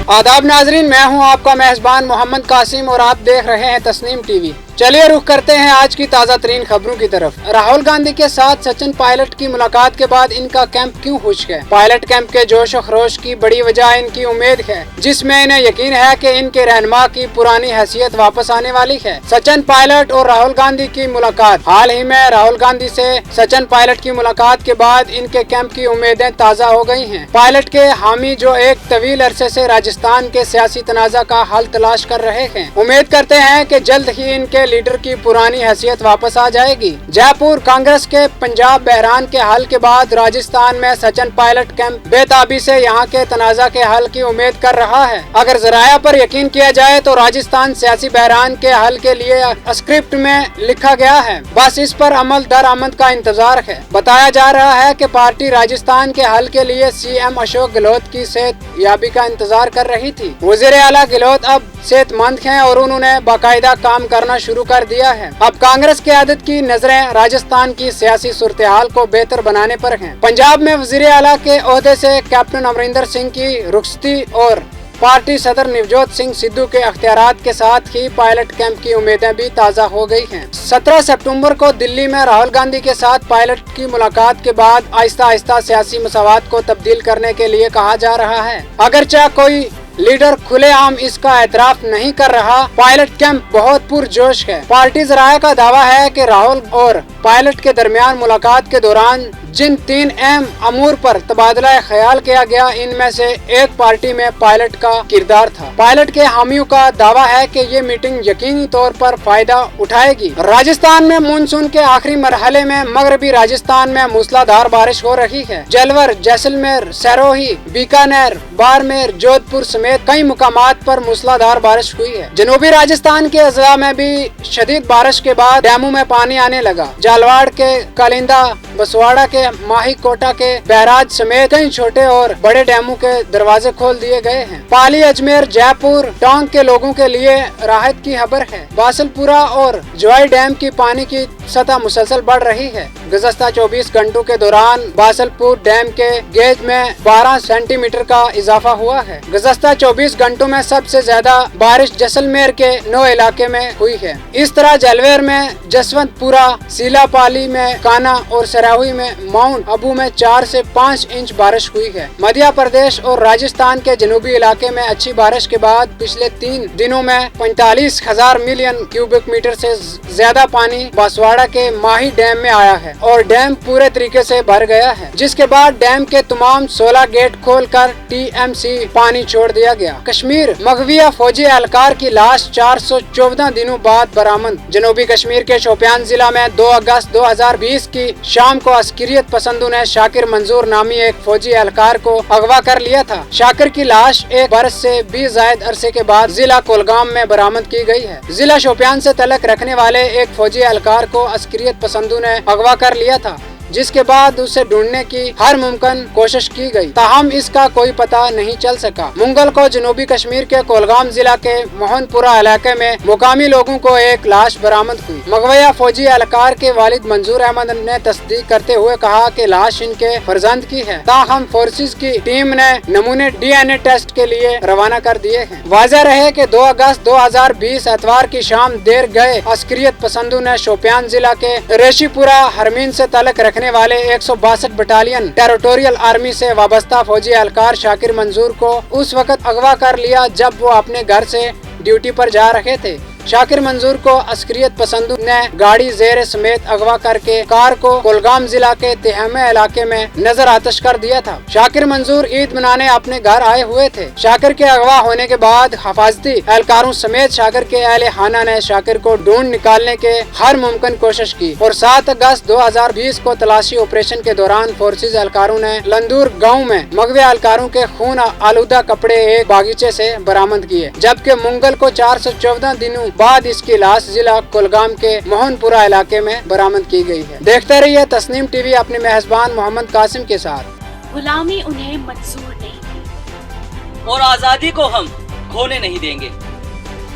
आदाब नाजरीन, मैं हूं आपका मेहजबान मोहम्मद कासिम और आप देख रहे हैं तस्नीम टीवी। चलिए रुख करते हैं आज की ताज़ा तरीन खबरों की तरफ। राहुल गांधी के साथ सचिन पायलट की मुलाकात के बाद इनका कैंप क्यों खुश है? पायलट कैंप के जोश और खरोश की बड़ी वजह इनकी उम्मीद है, जिसमें इन्हें यकीन है कि इनके रहनुमा की पुरानी हैसियत वापस आने वाली है। सचिन पायलट और राहुल गांधी की मुलाकात। हाल ही में राहुल गांधी से सचिन पायलट की मुलाकात के बाद इनके कैंप की उम्मीदें ताज़ा हो गई हैं। पायलट के हामी जो एक तवील अरसे से राजस्थान के सियासी तनाज़ा का हल तलाश कर रहे हैं, उम्मीद करते हैं कि जल्द ही इनके लीडर की पुरानी हैसियत वापस आ जाएगी। जयपुर कांग्रेस के पंजाब बहरान के हल के बाद राजस्थान में सचिन पायलट कैंप बेताबी से यहाँ के तनाज़ा के हल की उम्मीद कर रहा है। अगर जराया पर यकीन किया जाए तो राजस्थान सियासी बहरान के हल के लिए स्क्रिप्ट में लिखा गया है, बस इस पर अमल दरामद का इंतजार है। बताया जा रहा है कि पार्टी राजस्थान के हल के लिए सीएम अशोक गहलोत की सेहतयाबी का इंतजार कर रही थी। वज़ीर आला गहलोत अब सेहतमंद हैं और उन्होंने बाकायदा काम करना शुरू कर दिया है। अब कांग्रेस की आदत की नजरें राजस्थान की सियासी सूरत-ए-हाल को बेहतर बनाने पर हैं। पंजाब में वज़ीर आला के ओहदे से कैप्टन अमरिंदर सिंह की रुखसती और पार्टी सदर नवजोत सिंह सिद्धू के अख्तियारात के साथ ही पायलट कैंप की उम्मीदें भी ताज़ा हो गई हैं। 17 सितंबर को दिल्ली में राहुल गांधी के साथ पायलट की मुलाकात के बाद आहिस्ता आहिस्ता सियासी मसावात को तब्दील करने के लिए कहा जा रहा है। अगरचे कोई लीडर खुलेआम इसका एतराफ नहीं कर रहा, पायलट कैंप बहुत पुरजोश है। पार्टी जराया का दावा है कि राहुल और पायलट के दरमियान मुलाकात के दौरान जिन 3 अहम अमूर पर तबादला ख्याल किया गया, इनमें से एक पार्टी में पायलट का किरदार था। पायलट के हामियों का दावा है कि ये मीटिंग यकीनी तौर पर फायदा उठाएगी। राजस्थान में मानसून के आखिरी मरहले में मगरबी राजस्थान में मूसलाधार बारिश हो रही है। जलवर, जैसलमेर, सरोही, बीकानेर, बाड़मेर, जोधपुर समेत कई मुकामात पर मूसलाधार बारिश हुई है। जनूबी राजस्थान के अजला में भी शदीद बारिश के बाद डैमों में पानी आने लगा। जालवाड़ के कालिंदा, बसवाड़ा के माही कोटा के बैराज समेत कई छोटे और बड़े डैमों के दरवाजे खोल दिए गए हैं। पाली, अजमेर, जयपुर, टोंक के लोगों के लिए राहत की खबर है। बासलपुरा और जोई डैम की पानी की सतह मुसलसल बढ़ रही है। गुज़श्ता 24 घंटों के दौरान बासलपुर डैम के गेज में 12 सेंटीमीटर का इजाफा हुआ है। गुज़श्ता 24 घंटों में सबसे ज्यादा बारिश जैसलमेर के 9 इलाके में हुई है। इस तरह जलवेर में, जसवंतपुरा, सीलापाली में, काना और सराहुई में, माउंट आबू में 4 से 5 इंच बारिश हुई है। मध्य प्रदेश और राजस्थान के जनूबी इलाके में अच्छी बारिश के बाद पिछले 3 दिनों में 45,000 मिलियन क्यूबिक मीटर से ज्यादा पानी बांसवाड़ा के माही डैम में आया है और डैम पूरे तरीके से भर गया है, जिसके बाद डैम के तमाम 16 गेट खोलकर टीएमसी पानी छोड़ दिया गया। कश्मीर मगविया फौजी एहलकार की लाश 414 दिनों बाद बरामद। जनूबी कश्मीर के शोपियान जिला में 2 अगस्त 2020 की शाम को अस्करियत पसंदों ने शाकिर मंजूर नामी एक फौजी एहलकार को अगवा कर लिया था। शाकिर की लाश एक बरस से भी जायद अरसे के बाद जिला कोलगाम में बरामद की गई है। जिला शोपियान से तलक रखने वाले एक फौजी एहलकार को अस्करियत पसंदों ने अगवा कर लिया था, जिसके बाद उसे ढूंढने की हर मुमकिन कोशिश की गई, ताहम इसका कोई पता नहीं चल सका। मंगल को जनूबी कश्मीर के कोलगाम जिला के मोहनपुरा इलाके में मुकामी लोगों को एक लाश बरामद हुई। मगवैया फौजी एहलकार के वालिद मंजूर अहमद ने तस्दीक करते हुए कहा कि लाश इनके फर्जंद की है, ताहम फोर्सेज की टीम ने नमूने डीएनए टेस्ट के लिए रवाना कर दिए हैं। वाज़ेह रहे कि 2 अगस्त 2020 एतवार की शाम देर गए अस्करियत पसंदों ने शोपियान जिला के रेशीपुरा हरमीन से तलक रखने वाले 162 बटालियन टेरिटोरियल आर्मी से वाबस्ता फौजी एहलकार शाकिर मंजूर को उस वक्त अगवा कर लिया जब वो अपने घर से ड्यूटी पर जा रहे थे। शाकिर मंजूर को अस्करियत पसंदों ने गाड़ी जेर समेत अगवा करके कार को कोलगाम जिला के तिहमे इलाके में नजर आतश कर दिया था। शाकिर मंजूर ईद मनाने अपने घर आए हुए थे। शाकिर के अगवा होने के बाद हिफाजती एहलकारों समेत शाकिर के अहले खाना ने शाकिर को ढूंढ निकालने के हर मुमकिन कोशिश की और 7 अगस्त 2020 को तलाशी ऑपरेशन के दौरान फोर्सेज एहलकारों ने लंदूर गाँव में मगवी एहलकारों के खून आलूदा कपड़े एक बागीचे से बरामद किए, जबकि मंगल को 414 दिनों बाद इसकी लाश जिला कुलगाम के मोहनपुरा इलाके में बरामद की गई है। देखते रहिए तस्नीम टीवी अपने मेहजबान मोहम्मद कासिम के साथ। गुलामी उन्हें मंजूर नहीं थी और आजादी को हम खोने नहीं देंगे।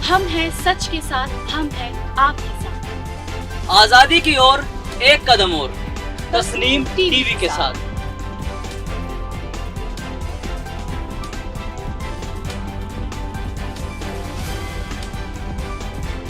हम हैं सच के साथ, हम हैं आपके साथ। आजादी की ओर एक कदम और, तस्नीम टीवी के साथ।